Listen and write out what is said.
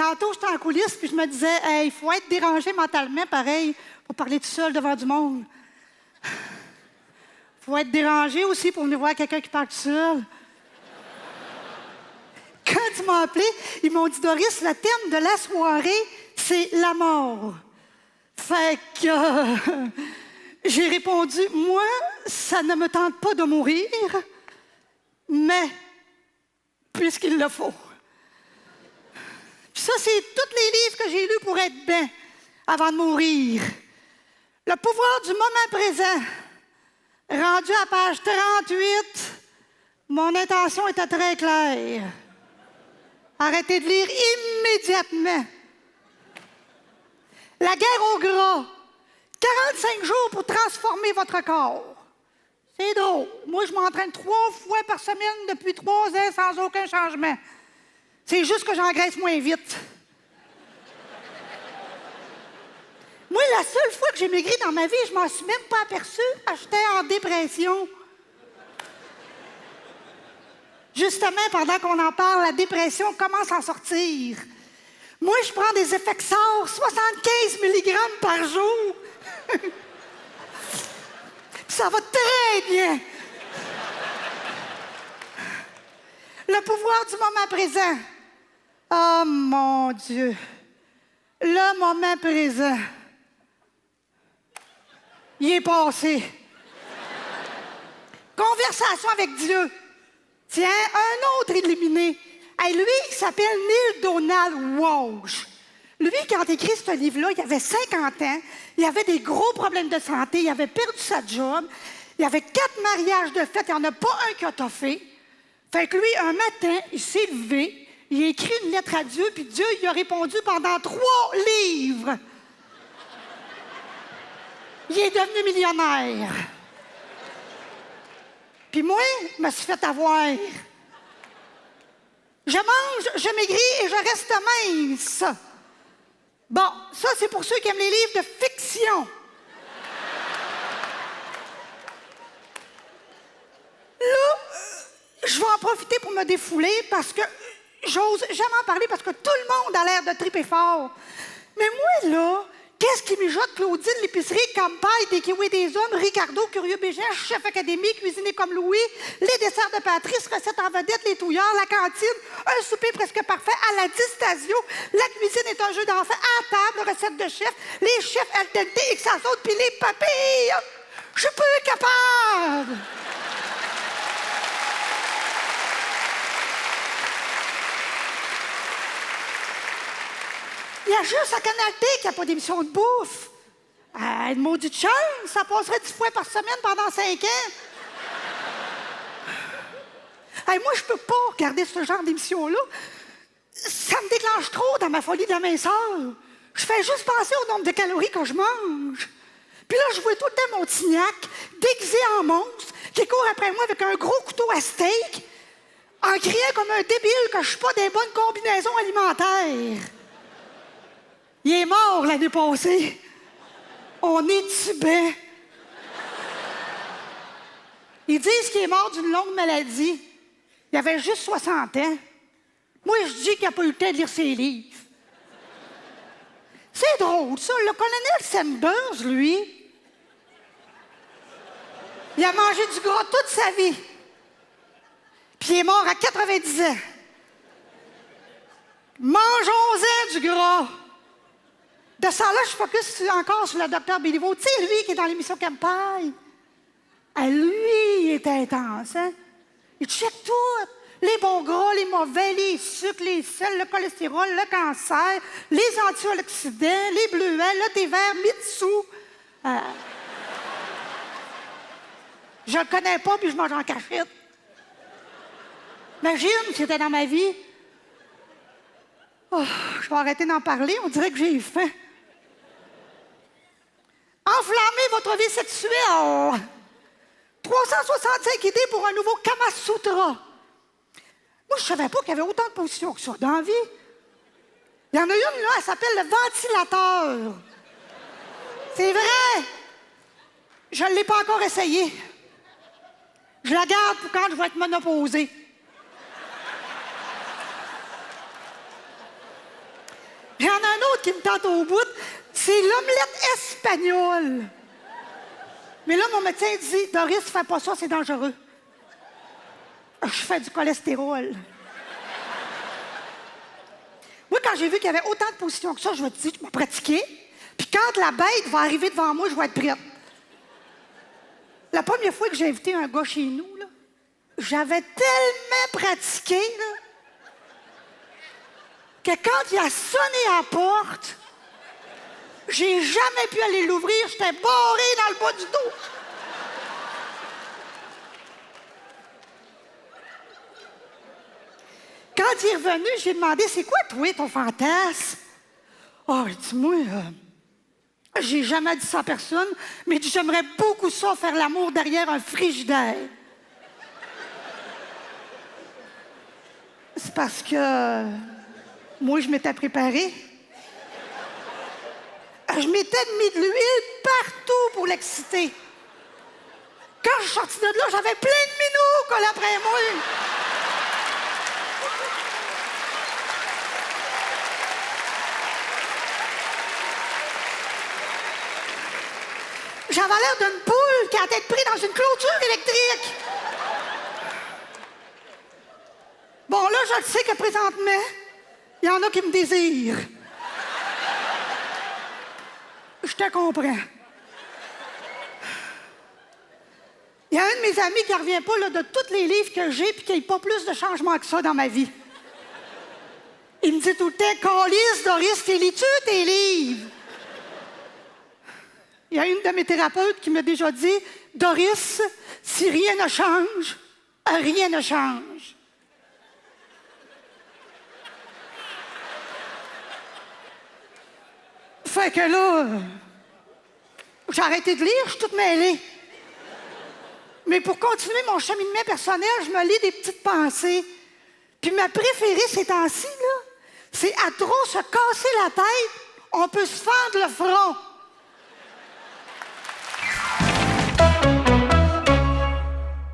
tantôt, j'étais en coulisses, puis je me disais, hey, il faut être dérangé mentalement, pareil, pour parler tout seul devant du monde. Il faut être dérangé aussi pour venir voir quelqu'un qui parle tout seul. Quand ils m'ont appelé, ils m'ont dit, Doris, le thème de la soirée, c'est la mort. Fait que j'ai répondu, moi, ça ne me tente pas de mourir, mais puisqu'il le faut. Puis ça, c'est tous les livres que j'ai lus pour être bien avant de mourir. Le pouvoir du moment présent. Rendu à page 38, mon intention était très claire. Arrêtez de lire immédiatement. La guerre au gras. 45 jours pour transformer votre corps. C'est drôle. Moi, je m'entraîne 3 fois par semaine depuis 3 ans sans aucun changement. C'est juste que j'engraisse moins vite. Moi, la seule fois que j'ai maigri dans ma vie, je m'en suis même pas aperçue. J'étais en dépression. Justement, pendant qu'on en parle, la dépression commence à en sortir. Moi, je prends des Effexor, 75 mg par jour. Ça va très bien. Le pouvoir du moment présent. Oh mon Dieu. Le moment présent. Il est passé. Conversation avec Dieu. Tiens, un autre éliminé. Hey, lui, il s'appelle Neil Donald Walsh. Lui, quand il écrit ce livre-là, il avait 50 ans, il avait des gros problèmes de santé, il avait perdu sa job, il avait 4 mariages de fait, il n'y en a pas un qui a toffé. Fait que lui, un matin, il s'est levé, il a écrit une lettre à Dieu, puis Dieu il a répondu pendant 3 livres. Il est devenu millionnaire. Puis moi, je me suis fait avoir. Je mange, je maigris et je reste mince. Bon, ça, c'est pour ceux qui aiment les livres de fiction. Là, je vais en profiter pour me défouler parce que j'ose jamais en parler parce que tout le monde a l'air de triper fort. Mais moi, là, qu'est-ce qui mijote Claudine, l'épicerie, Campagne, des kiwis des hommes, Ricardo, Curieux Bégin, chef académie, cuisinier comme Louis, les desserts de Patrice, recettes en vedette, les touillards, la cantine, un souper presque parfait à la Distasio, la cuisine est un jeu d'enfant à table, recette de chef, les chefs al dente, X-Azot, puis les papilles. Je suis plus capable. Il y a juste à Canal D qui n'a pas d'émission de bouffe. Une maudite chance, ça passerait 10 fois par semaine pendant 5 ans. Moi, je peux pas regarder ce genre d'émission-là. Ça me déclenche trop dans ma folie de la minceur. Je fais juste penser au nombre de calories que je mange. Puis là, je vois tout le temps mon tignac, déguisé en monstre, qui court après moi avec un gros couteau à steak, en criant comme un débile que je suis pas des bonnes combinaisons alimentaires. Il est mort l'année passée. On est tibet. Ils disent qu'il est mort d'une longue maladie. Il avait juste 60 ans. Moi, je dis qu'il n'a pas eu le temps de lire ses livres. C'est drôle, ça. Le colonel Sanders, lui, il a mangé du gras toute sa vie. Puis il est mort à 90 ans. Mangeons-en du gras. De ça, là, je focus encore sur le docteur Béliveau. Tu sais, lui qui est dans l'émission Campagne. Lui, il est intense, hein? Il check tout. Les bons gras, les mauvais, les sucres, les sels, le cholestérol, le cancer, les antioxydants, les bleuets, le thé vert, Mitsu. Je le connais pas, puis je mange en cachette. Imagine si c'était dans ma vie. Oh, je vais arrêter d'en parler, on dirait que j'ai faim. Enflammez votre vie sexuelle. 365 idées pour un nouveau Kama Sutra. Moi, je savais pas qu'il y avait autant de positions que ça dans la vie. Il y en a une, là, elle s'appelle le ventilateur. C'est vrai. Je ne l'ai pas encore essayé. Je la garde pour quand je vais être ménopausée. l'autre qui me tente au bout, c'est l'omelette espagnole. Mais là, mon médecin dit, Doris, fais pas ça, c'est dangereux. Je fais du cholestérol. Moi, quand j'ai vu qu'il y avait autant de positions que ça, je me suis dit, je vais pratiquer. Puis quand la bête va arriver devant moi, je vais être prête. La première fois que j'ai invité un gars chez nous, là, j'avais tellement pratiqué là, que quand il a sonné à la porte, j'ai jamais pu aller l'ouvrir. J'étais barré dans le bas du dos. Quand il est revenu, j'ai demandé, c'est quoi, toi, ton fantasme? Oh, il dit, moi, j'ai jamais dit ça à personne, mais j'aimerais beaucoup ça, faire l'amour derrière un frigidaire. C'est parce que moi, je m'étais préparée. Je m'étais mis de l'huile partout pour l'exciter. Quand je suis sortie de là, j'avais plein de minous collés après moi. J'avais l'air d'une poule qui a la tête prise dans une clôture électrique. Bon, là, je le sais que présentement, il y en a qui me désirent. Je te comprends. Il y a un de mes amis qui ne revient pas là, de tous les livres que j'ai puis qu'il n'y a pas plus de changements que ça dans ma vie. Il me dit tout le temps, Calisse, Doris, t'es lis-tu tes livres? Il y a une de mes thérapeutes qui m'a déjà dit, Doris, si rien ne change, rien ne change. Fait que là, j'ai arrêté de lire, je suis toute mêlée. Mais pour continuer mon cheminement personnel, je me lis des petites pensées. Puis ma préférée ces temps-ci, là, c'est à trop se casser la tête, on peut se fendre le front.